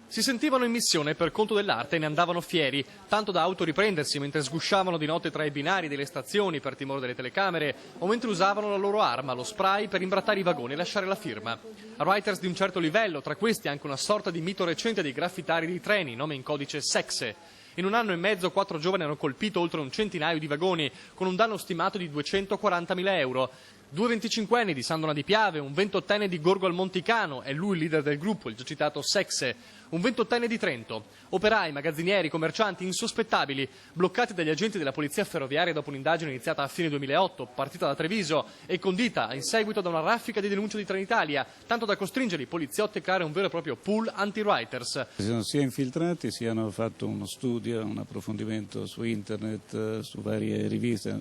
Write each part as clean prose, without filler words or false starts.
Si sentivano in missione per conto dell'arte e ne andavano fieri, tanto da autoriprendersi mentre sgusciavano di notte tra i binari delle stazioni per timore delle telecamere o mentre usavano la loro arma, lo spray, per imbrattare i vagoni e lasciare la firma. Writers di un certo livello, tra questi anche una sorta di mito recente dei graffitari di treni, nome in codice Sexe. In un anno e mezzo 4 giovani hanno colpito oltre un centinaio di vagoni, con un danno stimato di 240.000 euro. 2 25enni di Sandona di Piave, un 28enne di Gorgo al Monticano, è lui il leader del gruppo, il già citato Sexe, un 28enne di Trento. Operai, magazzinieri, commercianti insospettabili, bloccati dagli agenti della polizia ferroviaria dopo un'indagine iniziata a fine 2008, partita da Treviso e condita in seguito da una raffica di denunce di Trenitalia, tanto da costringere i poliziotti a creare un vero e proprio pool anti-writers. Si sono sia infiltrati, sia hanno fatto uno studio, un approfondimento su internet, su varie riviste,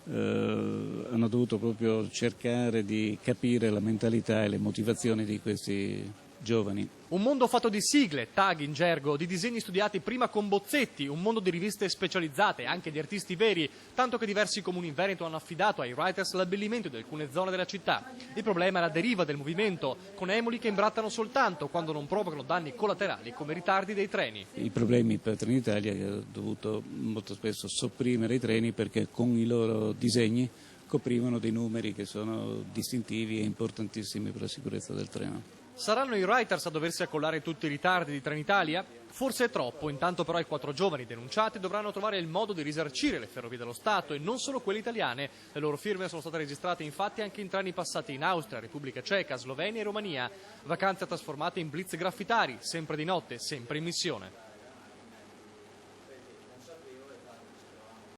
hanno dovuto proprio cercare di capire la mentalità e le motivazioni di questi giovani. Un mondo fatto di sigle, tag in gergo, di disegni studiati prima con bozzetti, un mondo di riviste specializzate, anche di artisti veri, tanto che diversi comuni in Veneto hanno affidato ai writers l'abbellimento di alcune zone della città. Il problema è la deriva del movimento, con emuli che imbrattano soltanto quando non provocano danni collaterali come ritardi dei treni. I problemi per Trenitalia che ha dovuto molto spesso sopprimere i treni perché con i loro disegni coprivano dei numeri che sono distintivi e importantissimi per la sicurezza del treno. Saranno i writers a doversi accollare tutti i ritardi di Trenitalia? Forse è troppo, intanto però i 4 giovani denunciati dovranno trovare il modo di risarcire le ferrovie dello Stato e non solo quelle italiane. Le loro firme sono state registrate infatti anche in treni passati in Austria, Repubblica Ceca, Slovenia e Romania. Vacanze trasformate in blitz graffitari, sempre di notte, sempre in missione.